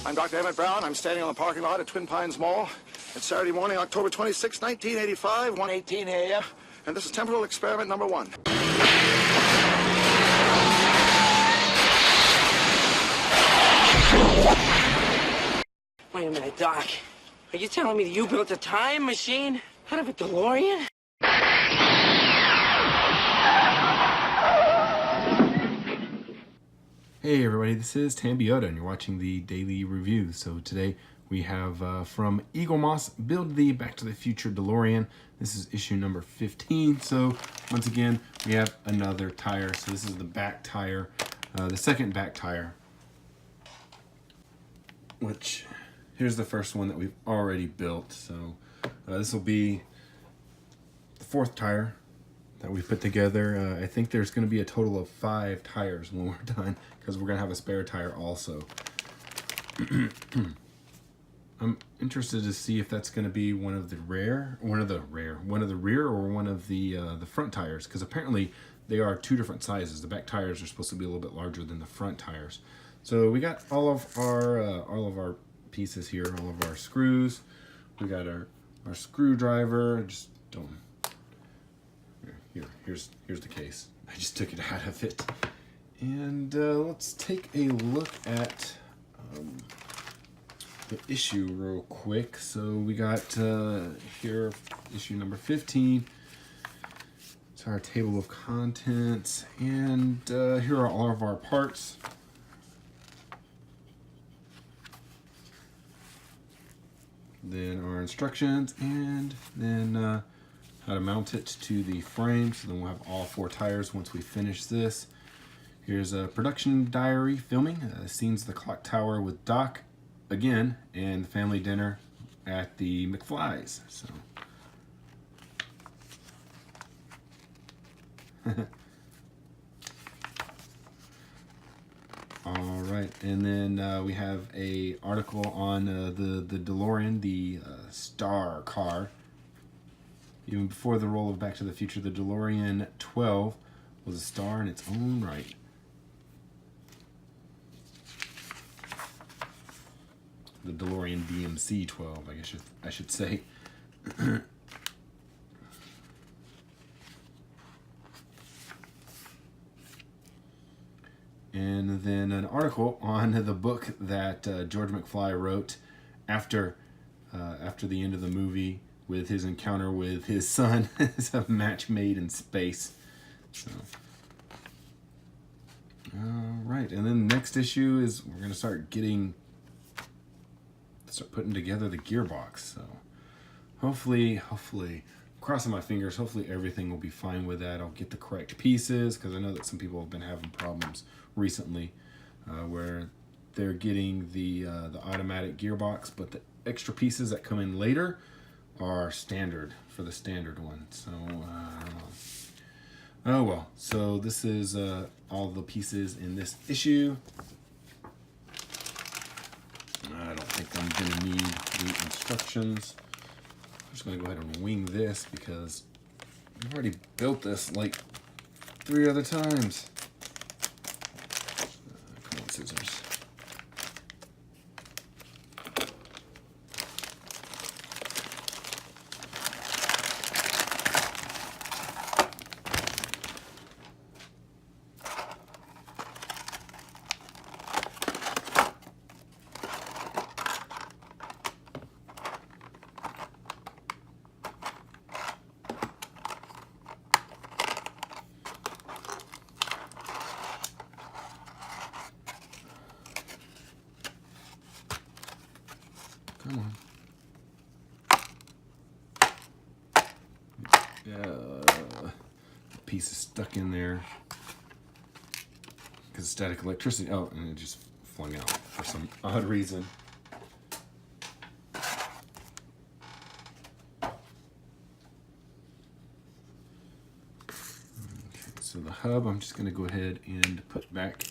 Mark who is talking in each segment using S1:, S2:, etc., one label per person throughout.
S1: I'm Dr. Emmett Brown. I'm standing on the parking lot at Twin Pines Mall. It's Saturday morning, October 26, 1985, 1:18 a.m. And this is temporal experiment number 1.
S2: Wait a minute, Doc. Are you telling me that you built a time machine out of a DeLorean?
S3: Hey everybody, this is Tambiota and you're watching the Daily Review. So today we have from Eaglemoss, Build the Back to the Future DeLorean. This is issue number 15. So once again, we have another tire. So this is the back tire, the second back tire. Which, here's the first one that we've already built. So this will be the fourth tire that we put together. I think there's going to be a total of 5 tires when we're done, because we're going to have a spare tire also. I'm interested to see if that's going to be one of the rear or one of the front tires, because apparently they are 2 different sizes. The back tires are supposed to be a little bit larger than the front tires. So we got all of our pieces here, all of our screws. We got our screwdriver. Just don't. Here's the case. I just took it out of it. And let's take a look at the issue real quick. So we got here issue number 15. It's our table of contents, and here are all of our parts. Then our instructions, and then how to mount it to the frame. So then we'll have all 4 tires once we finish this. Here's a production diary filming. Scenes of the clock tower with Doc again, and the family dinner at the McFly's. So. All right, and then we have a article on the DeLorean, the star car. Even before the roll of Back to the Future, the DeLorean 12 was a star in its own right. The DeLorean DMC 12, I guess I should say. And then an article on the book that George McFly wrote after the end of the movie, with his encounter with his son. It's a match made in space. So, all right, and then the next issue is we're gonna start putting together the gearbox. So hopefully, crossing my fingers, hopefully everything will be fine with that. I'll get the correct pieces, because I know that some people have been having problems recently where they're getting the automatic gearbox, but the extra pieces that come in later are standard for the standard one. So oh well. So this is all the pieces in this issue. I don't think I'm gonna need the instructions. I'm just gonna go ahead and wing this, because I've already built this like 3 other times. Come on, scissors. Come on. The piece is stuck in there because of static electricity. Oh, and it just flung out for some odd reason. Okay, so the hub, I'm just going to go ahead and put back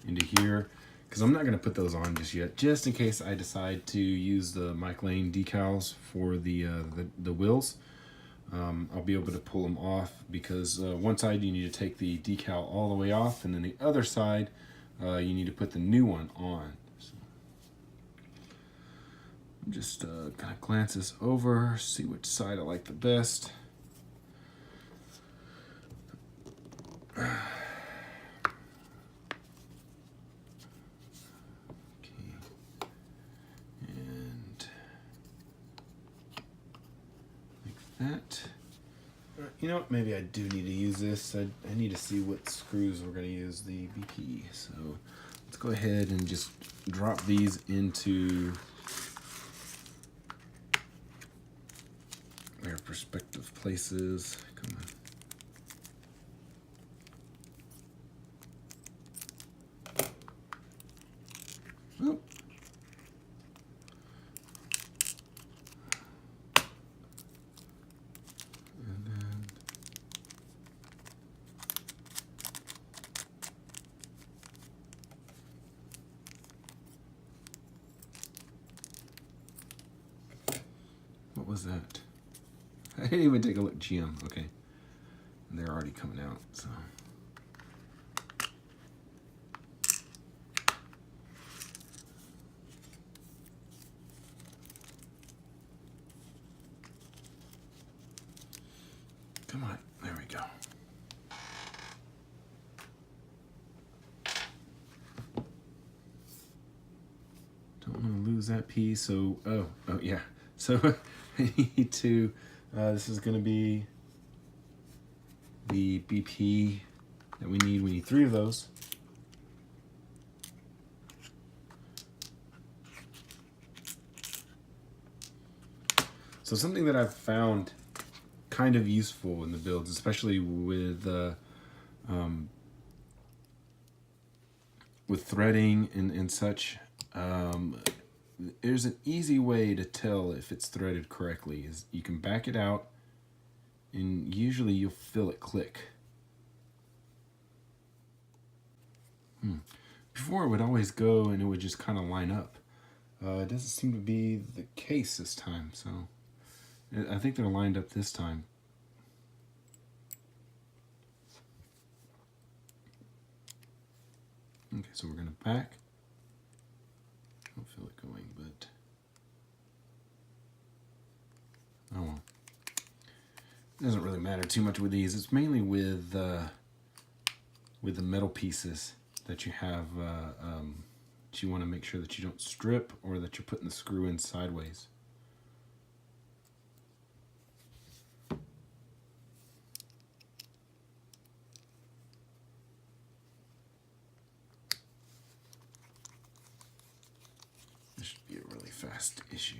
S3: into here, because I'm not going to put those on just yet, just in case I decide to use the Mike Lane decals for the wheels. I'll be able to pull them off, because one side you need to take the decal all the way off, and then the other side you need to put the new one on. So I'm just gonna glance this over, see which side I like the best. Okay. And like that. You know what, maybe I do need to use this. I need to see what screws we're gonna use, the BP. So let's go ahead and just drop these into their respective places. Come on. Oh. And then what was that? I didn't even take a look. GM, okay. And they're already coming out, so. Come on, there we go. Don't want to lose that piece, so, oh yeah. So I need to, this is gonna be the BP that we need. We need 3 of those. So something that I've found kind of useful in the builds, especially with threading and such, there's an easy way to tell if it's threaded correctly. Is you can back it out, and usually you'll feel it click. Before it would always go and it would just kind of line up. It doesn't seem to be the case this time, so I think they're lined up this time. Okay, so we're gonna back. I don't feel it going, but oh well. It doesn't really matter too much with these. It's mainly with the metal pieces that you have. That you want to make sure that you don't strip or that you're putting the screw in sideways. This should be a really fast issue.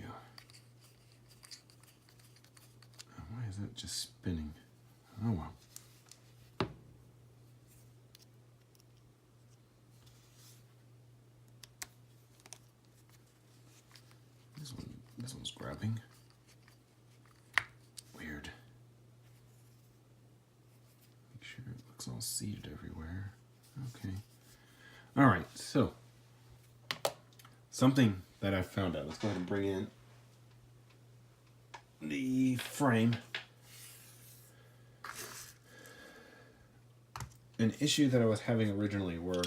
S3: Why is that just spinning? Oh well. This one's grabbing. Weird. Make sure it looks all seated everywhere. Okay. All right, so something that I found out. Let's go ahead and bring in the frame. An issue that I was having originally were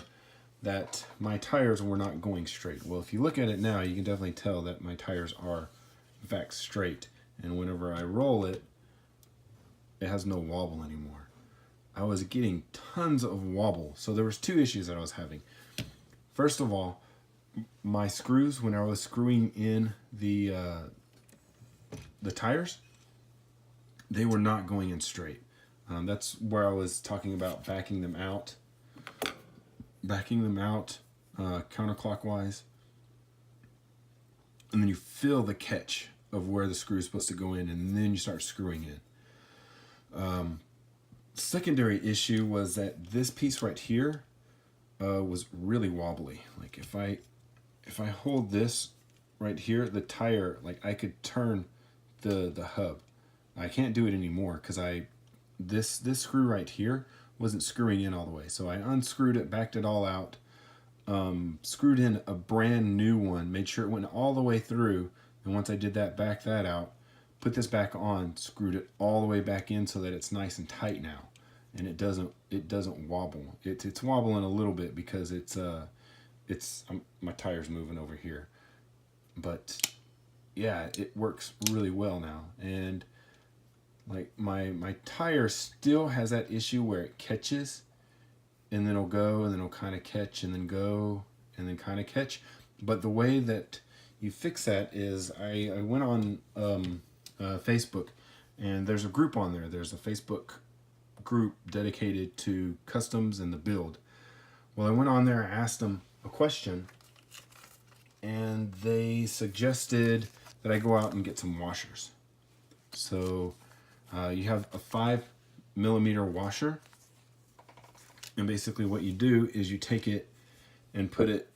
S3: that my tires were not going straight. Well, if you look at it now, you can definitely tell that my tires are, in fact, straight. And whenever I roll it, it has no wobble anymore. I was getting tons of wobble. So there was 2 issues that I was having. First of all, my screws, when I was screwing in the tires, they were not going in straight. That's where I was talking about backing them out counterclockwise, and then you feel the catch of where the screw is supposed to go in, and then you start screwing in. Secondary issue was that this piece right here was really wobbly. Like if I hold this right here, the tire, like I could turn the hub. I can't do it anymore because this screw right here wasn't screwing in all the way. So I unscrewed it, backed it all out, screwed in a brand new one, made sure it went all the way through, and once I did that, backed that out, put this back on, screwed it all the way back in so that it's nice and tight now, and it doesn't wobble. It's wobbling a little bit because my tire's moving over here, but yeah, it works really well now. And like my tire still has that issue where it catches and then it'll go and then it'll kind of catch and then go and then kind of catch. But the way that you fix that is I went on Facebook, and there's a group on there. There's a Facebook group dedicated to customs and the build. Well, I went on there, asked them a question, and they suggested that I go out and get some washers. So you have a 5mm washer, and basically what you do is you take it and put it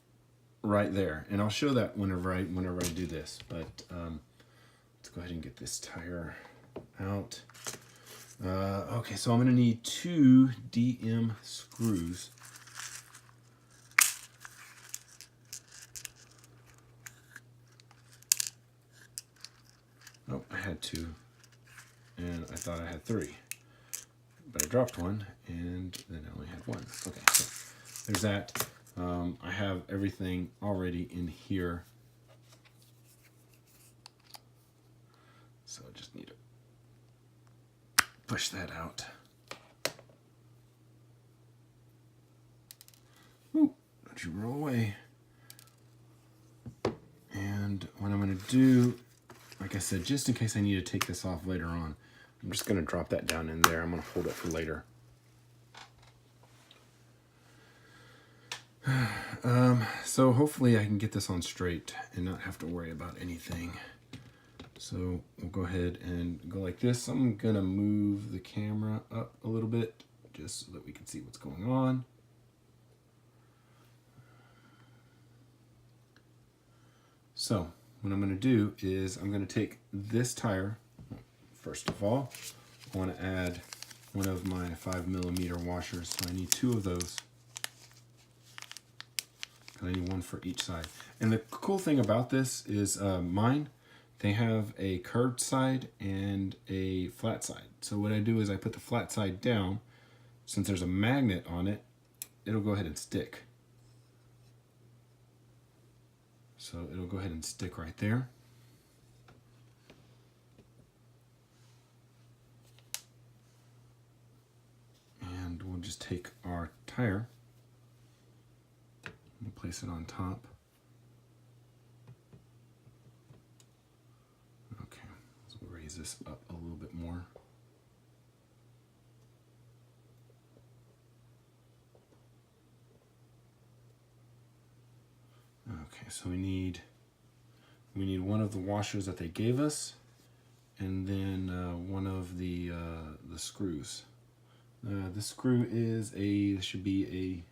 S3: right there. And I'll show that whenever I do this. But let's go ahead and get this tire out. Okay, so I'm going to need 2 DM screws. Oh, I had 2, and I thought I had 3. But I dropped one, and then I only had 1. Okay, so there's that. I have everything already in here. So I just need to push that out. Ooh, don't you roll away. And what I'm going to do, like I said, just in case I need to take this off later on, I'm just going to drop that down in there. I'm going to hold it for later. So hopefully I can get this on straight and not have to worry about anything. So we'll go ahead and go like this. I'm going to move the camera up a little bit just so that we can see what's going on. So what I'm going to do is I'm going to take this tire. First of all, I want to add one of my 5mm washers. So I need 2 of those. I need 1 for each side. And the cool thing about this is mine, they have a curved side and a flat side. So what I do is I put the flat side down. Since there's a magnet on it, it'll go ahead and stick. So it'll go ahead and stick right there. And we'll just take our tire. We'll place it on top. Okay, so we'll raise this up a little bit more. Okay, so we need 1 of the washers that they gave us, and then 1 of the screws. This screw is should be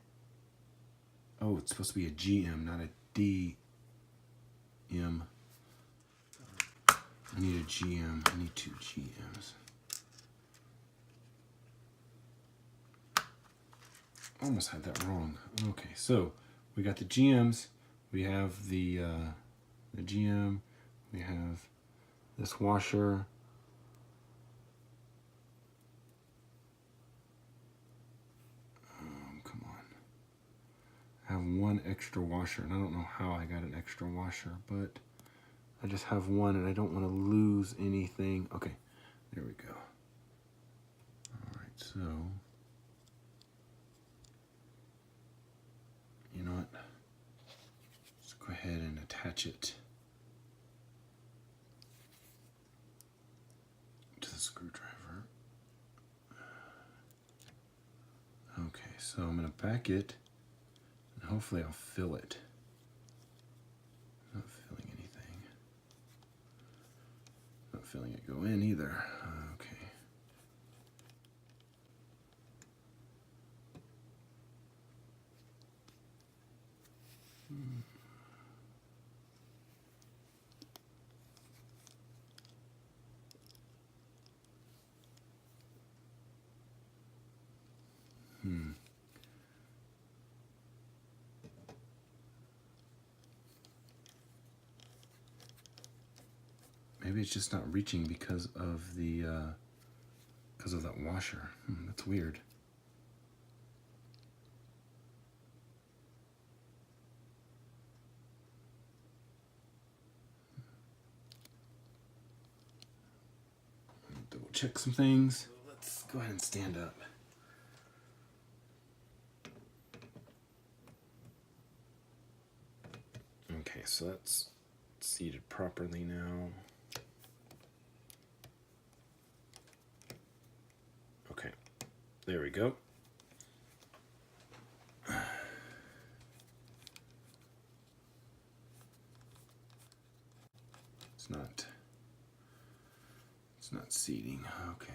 S3: a, oh, it's supposed to be a GM, not a DM. I need a GM. I need 2 GMs. Almost had that wrong. Okay, so we got the GMs. We have the GM. We have this washer. Come on. I have 1 extra washer, and I don't know how I got an extra washer, but I just have 1, and I don't want to lose anything. Okay, there we go. All right, so you know what? Let's go ahead and attach it to the screwdriver. Okay, so I'm going to back it, and hopefully I'll fill it. Not filling anything. Not feeling it go in either. Okay. Maybe it's just not reaching because of that washer. That's weird. double check some things. Let's go ahead and stand up. Okay, so that's seated properly now. Okay, there we go. It's not seating. Okay.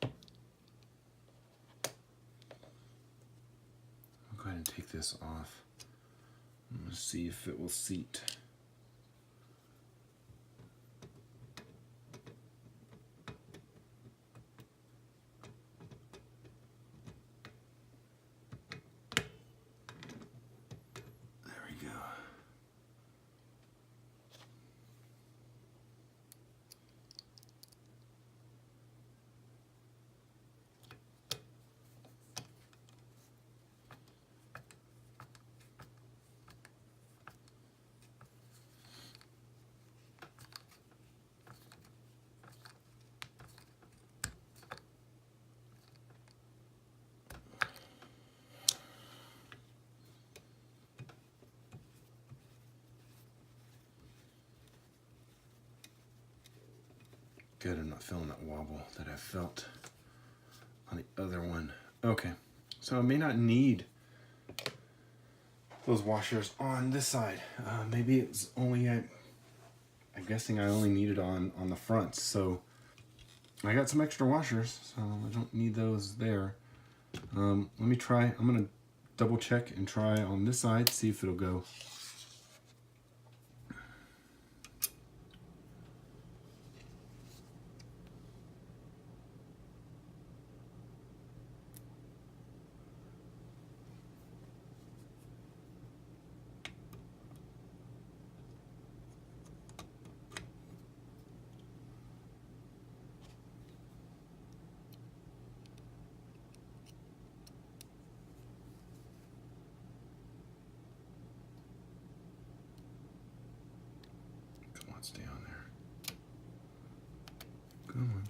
S3: I'll go ahead and take this off. I'm going to see if it will seat. Good, I'm not feeling that wobble that I felt on the other one. Okay, so I may not need those washers on this side. Maybe it was only, I'm guessing I only needed on the fronts. So I got some extra washers, so I don't need those there. Let me try, I'm gonna double check and try on this side, see if it'll go. Stay on there. Come on.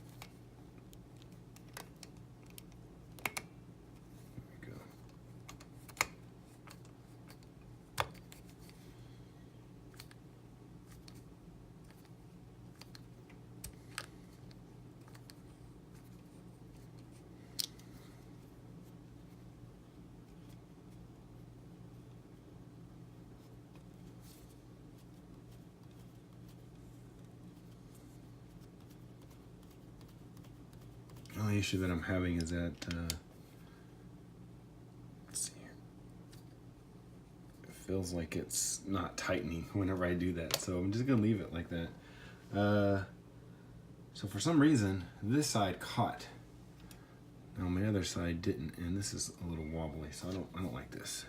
S3: There we go. The only issue that I'm having is that, let's see here. It feels like it's not tightening whenever I do that, so I'm just gonna leave it like that. So for some reason, this side caught. Now my other side didn't, and this is a little wobbly, so I don't like this.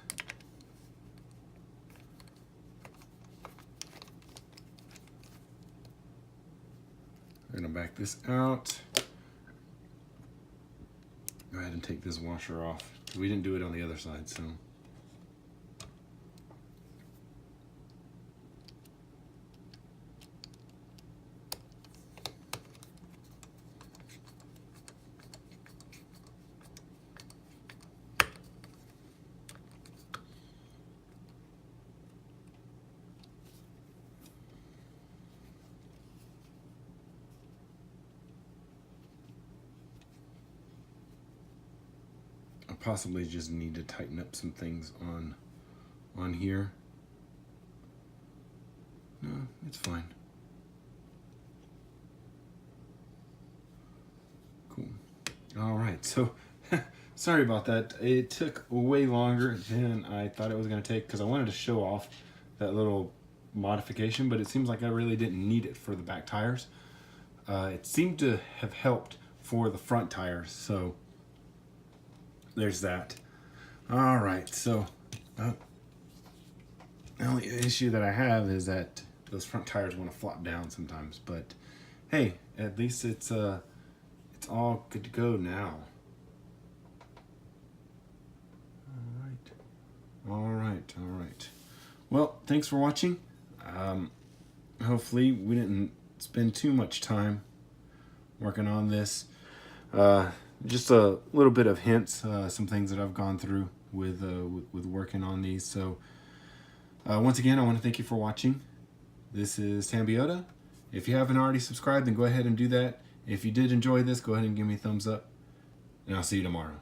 S3: I'm gonna back this out. Go ahead and take this washer off. We didn't do it on the other side, so. Possibly just need to tighten up some things on here. No, it's fine. Cool. All right, so sorry about that. It took way longer than I thought it was going to take because I wanted to show off that little modification, but it seems like I really didn't need it for the back tires. It seemed to have helped for the front tires, so there's that. All right, so the only issue that I have is that those front tires want to flop down sometimes, but hey, at least it's all good to go now. All right. Well, thanks for watching. Hopefully we didn't spend too much time working on this. Just a little bit of hints, some things that I've gone through with working on these. So once again, I want to thank you for watching. This is Tambiota. If you haven't already subscribed, then go ahead and do that. If you did enjoy this, go ahead and give me a thumbs up, and I'll see you tomorrow.